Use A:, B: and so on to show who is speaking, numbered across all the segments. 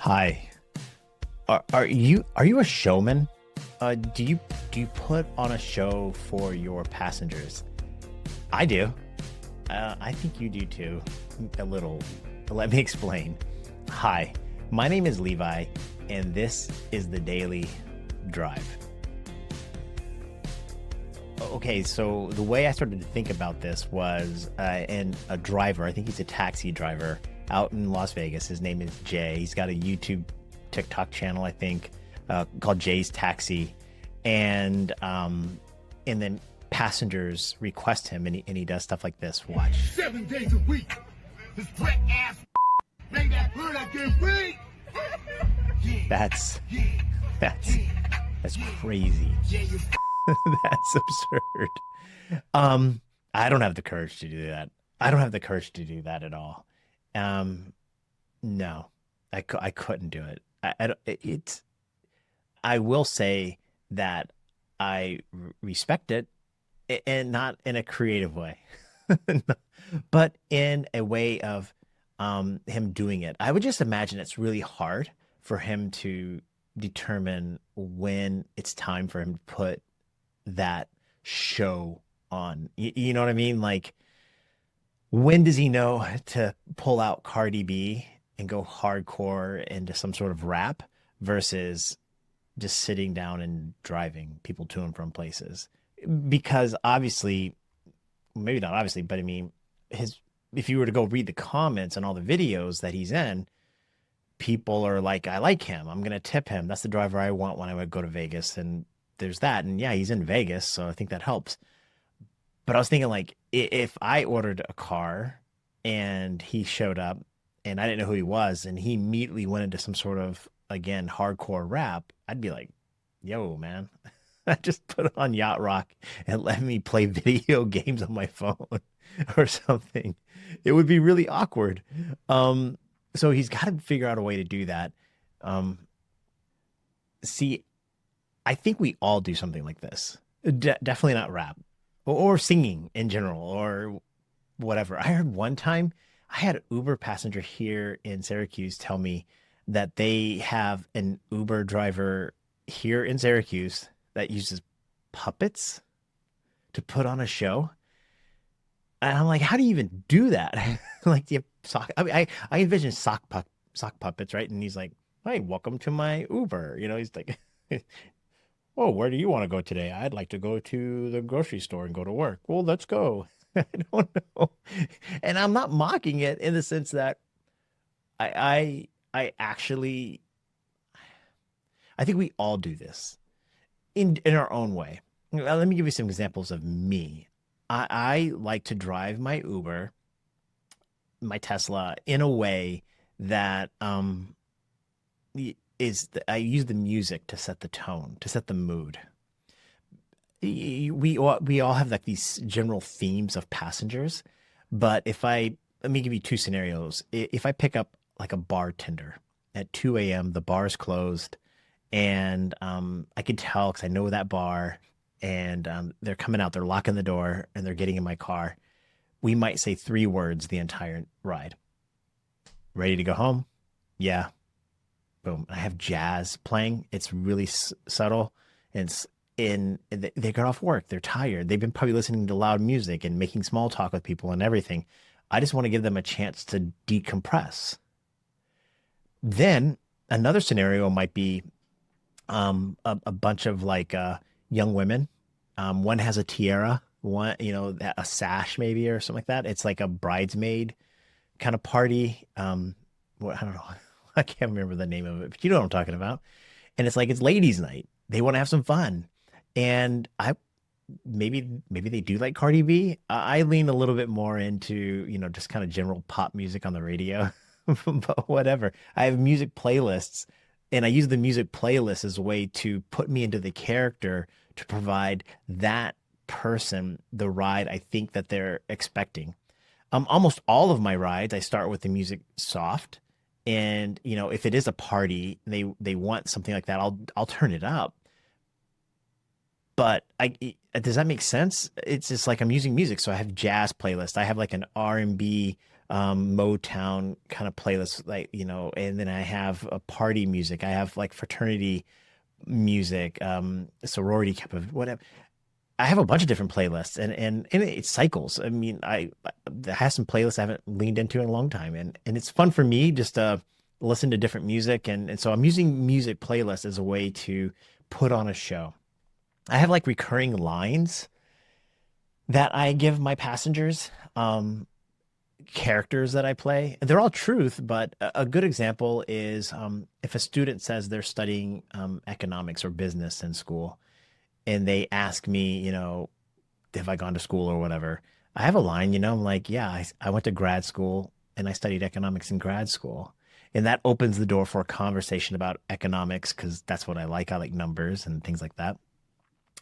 A: Hi. Are you a showman? Do you put on a show for your passengers? I do. I think you do too. A little. Let me explain. Hi. My name is Levi, and this is the Daily Drive. Okay, so the way I started to think about this was, and a driver, I think he's a taxi driver out in Las Vegas. His name is Jay. He's got a YouTube, TikTok channel, I think, called Jay's Taxi, and then passengers request him, and he does stuff like this. Watch.
B: 7 days a week. This black ass made that bird I get free.
A: That's that's crazy. That's absurd. I don't have the courage to do that. I don't have the courage to do that at all. No, I couldn't do it. I will say that I respect it, and not in a creative way, but in a way of him doing it. I would just imagine it's really hard for him to determine when it's time for him to put that show on. You know what I mean? Like, when does he know to pull out Cardi B and go hardcore into some sort of rap versus just sitting down and driving people to and from places? Because obviously, maybe not obviously, but I mean, his if you were to go read the comments on all the videos that he's in, people are like, I like him. I'm gonna tip him. That's the driver I want when I would go to Vegas. And there's that. And yeah, he's in Vegas, so I think that helps. But I was thinking, like, if I ordered a car and he showed up and I didn't know who he was, and he immediately went into some sort of, again, hardcore rap, I'd be like, yo, man, just put on Yacht Rock and let me play video games on my phone or something. It would be really awkward. So he's got to figure out a way to do that. Um, See, I think we all do something like this. Definitely not rap or singing in general or whatever. I heard one time I had an Uber passenger here in Syracuse tell me that they have an Uber driver here in Syracuse that uses puppets to put on a show. And I'm like, how do you even do that? Like, do you have sock? I mean, I envision sock puppets, right? And he's like, "Hey, welcome to my Uber." He's like, "Oh, where do you want to go today? I'd like to go to the grocery store and go to work." Well, let's go. I don't know. And I'm not mocking it in the sense that I actually I think we all do this in our own way. Let me give you some examples of me. I like to drive my Uber, my Tesla, in a way that I use the music to set the tone, to set the mood. We all have like these general themes of passengers, but if I let me give you two scenarios. If I pick up like a bartender at 2 a.m., the bar is closed, and I can tell because I know that bar, and they're coming out, they're locking the door, and they're getting in my car. We might say three words the entire ride. Ready to go home? Yeah. Boom. I have jazz playing. It's really subtle. And they got off work. They're tired. They've been probably listening to loud music and making small talk with people and everything. I just want to give them a chance to decompress. Then another scenario might be a bunch of like young women. One has a tiara, one, a sash maybe or something like that. It's like a bridesmaid kind of party. I don't know. I can't remember the name of it, but you know what I'm talking about. And it's like it's ladies' night. They want to have some fun, and I maybe they do like Cardi B. I lean a little bit more into just kind of general pop music on the radio, but whatever. I have music playlists, and I use the music playlist as a way to put me into the character to provide that person the ride I think that they're expecting. Almost all of my rides, I start with the music soft, and if it is a party, they want something like that, I'll turn it up. But does that make sense? It's just like I'm using music, so I have jazz playlist. I have like an R&B Motown kind of playlists, like, and then I have a party music. I have like fraternity music, sorority type of whatever. I have a bunch of different playlists, and it cycles. I mean, I have some playlists I haven't leaned into in a long time, and it's fun for me just to listen to different music, and so I'm using music playlists as a way to put on a show. I have like recurring lines that I give my passengers, characters that I play. They're all truth, but a good example is, if a student says they're studying economics or business in school, and they ask me, have I gone to school or whatever? I have a line, I'm like, yeah, I went to grad school and I studied economics in grad school. And that opens the door for a conversation about economics because that's what I like. I like numbers and things like that.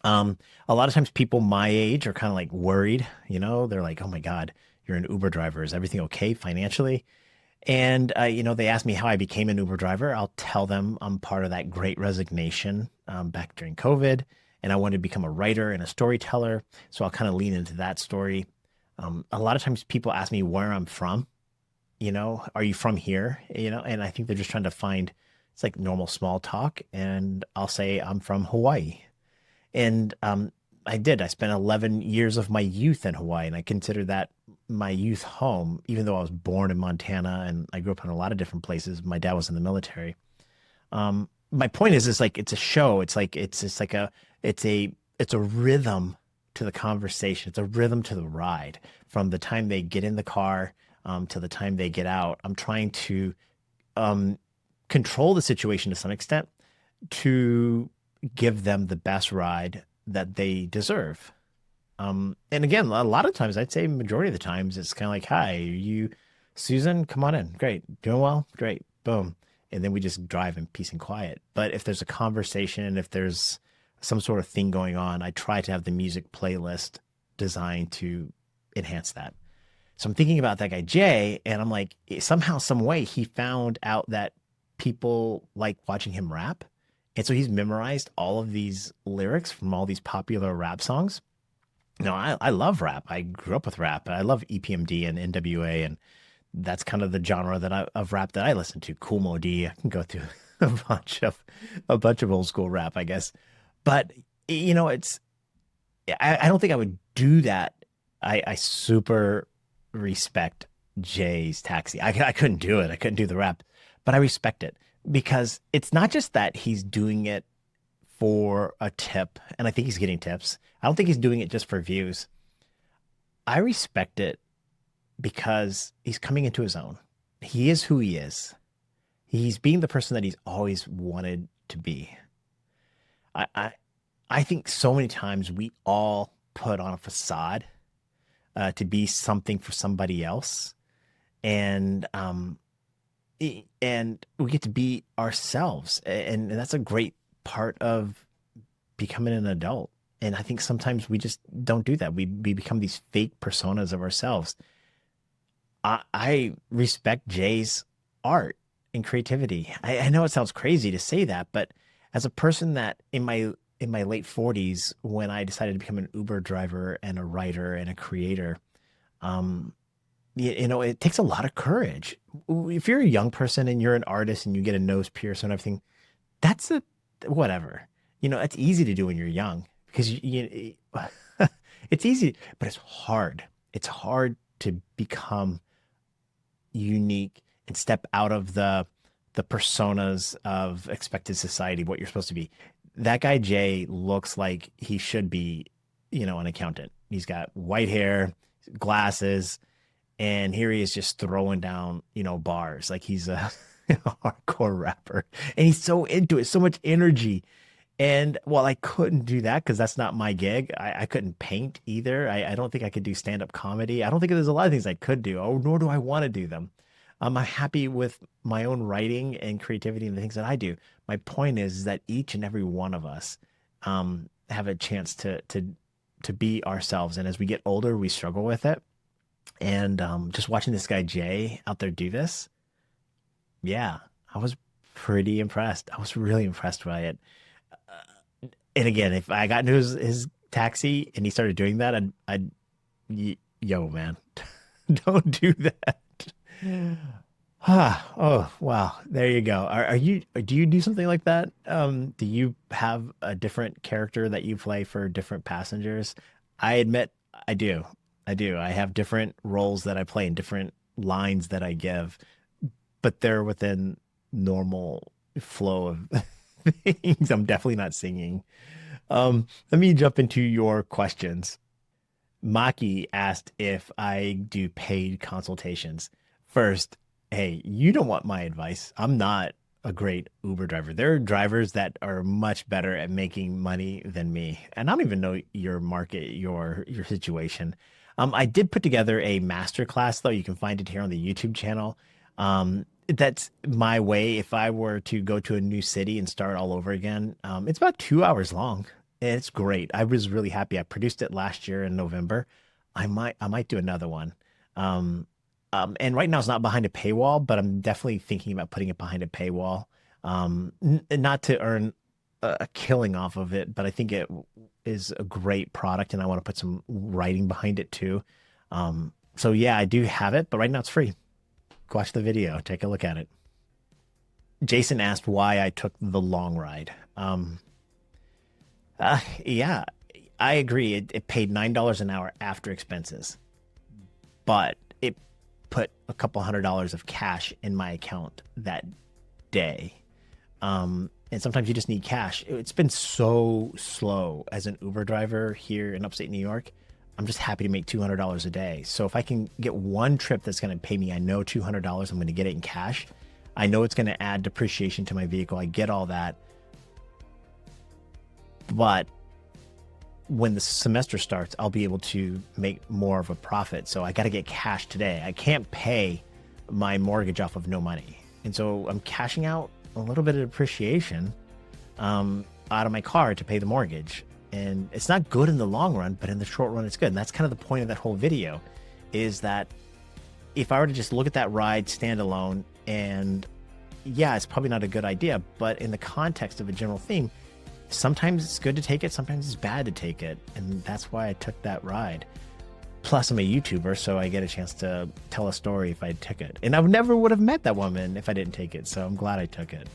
A: Um, a lot of times people my age are kind of like worried, they're like, oh my God, you're an Uber driver. Is everything okay financially? And, they ask me how I became an Uber driver. I'll tell them I'm part of that great resignation, back during COVID, and I wanted to become a writer and a storyteller. So I'll kind of lean into that story. A lot of times people ask me where I'm from, are you from here? And I think they're just trying to find, it's like normal small talk. And I'll say I'm from Hawaii. And I did. I spent 11 years of my youth in Hawaii, and I consider that my youth home, even though I was born in Montana and I grew up in a lot of different places. My dad was in the military. My point is like it's a show. It's like it's just like it's a rhythm to the conversation. It's a rhythm to the ride from the time they get in the car, to the time they get out. I'm trying to um, control the situation to some extent to give them the best ride that they deserve. And again, a lot of times, I'd say majority of the times, it's kind of like, "Hi, are you Susan? Come on in. Great. Doing well? Great. Boom." And then we just drive in peace and quiet. But if there's a conversation, if there's some sort of thing going on, I try to have the music playlist designed to enhance that. So I'm thinking about that guy Jay, and I'm like, somehow, some way, he found out that people like watching him rap, and so he's memorized all of these lyrics from all these popular rap songs. No, I love rap. I grew up with rap. I love EPMD and NWA, and that's kind of the genre of rap that I listen to. Cool Mo D. I can go through a bunch of old school rap, I guess. But it's I don't think I would do that. I super respect Jay's Taxi. I couldn't do it. I couldn't do the rap, but I respect it because it's not just that he's doing it for a tip, and I think he's getting tips. I don't think he's doing it just for views. I respect it because he's coming into his own. He is who he is. He's being the person that he's always wanted to be. I I, I think so many times we all put on a facade, to be something for somebody else, and and we get to be ourselves, and that's a great part of becoming an adult. And I think sometimes we just don't do that. We become these fake personas of ourselves. I respect Jay's art and creativity. I know it sounds crazy to say that, but as a person that in my late 40s, when I decided to become an Uber driver and a writer and a creator, um, it takes a lot of courage. If you're a young person and you're an artist and you get a nose pierced and everything, that's a whatever. It's easy to do when you're young because it's easy, but it's hard. It's hard to become unique and step out of the personas of expected society, what you're supposed to be. That guy Jay looks like he should be, an accountant. He's got white hair, glasses, and here he is just throwing down, bars like he's a hardcore rapper. And he's so into it, so much energy. And while I couldn't do that because that's not my gig, I couldn't paint either. I don't think I could do stand-up comedy. I don't think there's a lot of things I could do, oh, nor do I want to do them. I'm happy with my own writing and creativity and the things that I do. My point is that each and every one of us, have a chance to be ourselves. And as we get older, we struggle with it. And just watching this guy Jay out there do this, yeah, I was pretty impressed. I was really impressed by it. And again, if I got into his taxi and he started doing that, yo, man, don't do that. Ah, oh, wow. There you go. Do you do something like that? Do you have a different character that you play for different passengers? I admit I do. I do. I have different roles that I play and different lines that I give, but they're within normal flow of things. I'm definitely not singing. Let me jump into your questions. Maki asked if I do paid consultations. First, hey, you don't want my advice. I'm not a great Uber driver. There are drivers that are much better at making money than me. And I don't even know your market, your situation. I did put together a master class though. You can find it here on the YouTube channel. That's my way. If I were to go to a new city and start all over again, it's about 2 hours long. It's great. I was really happy. I produced it last year in November. I might do another one. Um, and right now it's not behind a paywall, but I'm definitely thinking about putting it behind a paywall. Not to earn a killing off of it, but I think it is a great product, and I want to put some writing behind it too. So yeah, I do have it, but right now it's free. Watch the video, take a look at it. Jason asked why I took the long ride. Yeah, I agree. It paid $9 an hour after expenses, but it put a couple $100 of cash in my account that day. And sometimes you just need cash. It's been so slow as an Uber driver here in upstate New York. I'm just happy to make $200 a day. So if I can get one trip that's going to pay me, I know $200, I'm going to get it in cash. I know it's going to add depreciation to my vehicle. I get all that. But when the semester starts, I'll be able to make more of a profit. So I got to get cash today. I can't pay my mortgage off of no money. And so I'm cashing out a little bit of depreciation out of my car to pay the mortgage. And it's not good in the long run, but in the short run, it's good. And that's kind of the point of that whole video is that if I were to just look at that ride standalone, and yeah, it's probably not a good idea, but in the context of a general theme, sometimes it's good to take it, sometimes it's bad to take it. And that's why I took that ride. Plus, I'm a YouTuber, so I get a chance to tell a story if I took it. And I never would have met that woman if I didn't take it. So I'm glad I took it.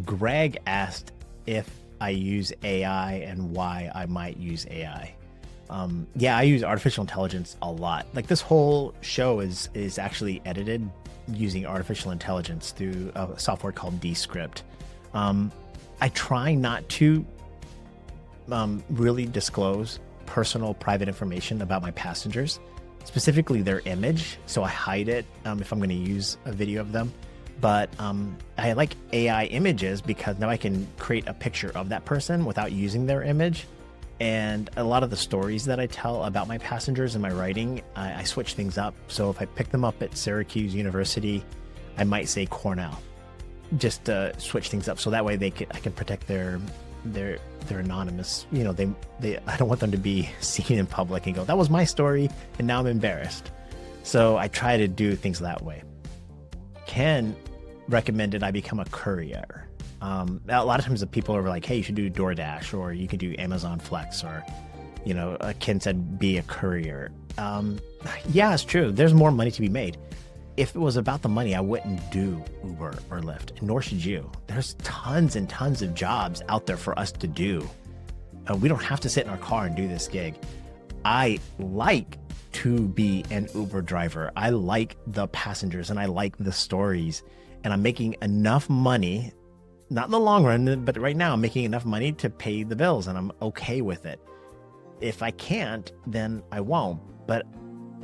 A: Greg asked if I use AI and why I might use AI. Yeah, I use artificial intelligence a lot. Like this whole show is actually edited using artificial intelligence through a software called Descript. I try not to really disclose personal private information about my passengers, specifically their image. So I hide it if I'm going to use a video of them. But I like AI images because now I can create a picture of that person without using their image. And a lot of the stories that I tell about my passengers in my writing, I switch things up. So if I pick them up at Syracuse University, I might say Cornell, just to switch things up. So that way I can protect their anonymous. You know, I don't want them to be seen in public and go, that was my story, and now I'm embarrassed. So I try to do things that way. Ken recommended I become a courier. A lot of times the people are like, hey, you should do DoorDash, or you could do Amazon Flex, or, you know, Ken said, be a courier. Yeah, it's true. There's more money to be made. If it was about the money, I wouldn't do Uber or Lyft, nor should you. There's tons and tons of jobs out there for us to do. We don't have to sit in our car and do this gig. I like to be an Uber driver. I like the passengers and I like the stories, and I'm making enough money, not in the long run, but right now I'm making enough money to pay the bills, and I'm okay with it. If I can't, then I won't. But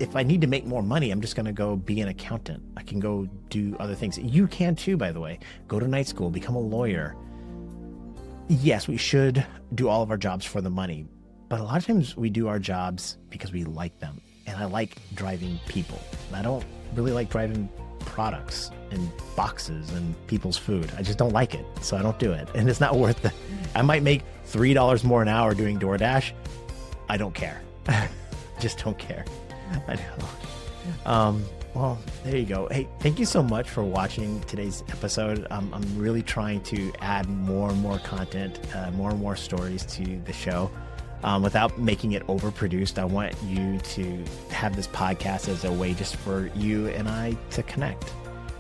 A: if I need to make more money, I'm just going to go be an accountant. I can go do other things. You can too, by the way. Go to night school, become a lawyer. Yes, we should do all of our jobs for the money, but a lot of times we do our jobs because we like them. And I like driving people. I don't really like driving products and boxes and people's food. I just don't like it, so I don't do it. And it's not worth it. I might make $3 more an hour doing DoorDash. I don't care. Just don't care. I know. Well, there you go. Hey, thank you so much for watching today's episode. I'm really trying to add more and more content, more and more stories to the show. without making it overproduced. I want you to have this podcast as a way just for you and I to connect.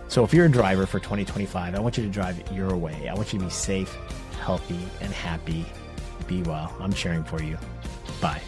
A: So if you're a driver for 2025, I want you to drive your way. I want you to be safe, healthy, and happy. Be well. I'm cheering for you. Bye.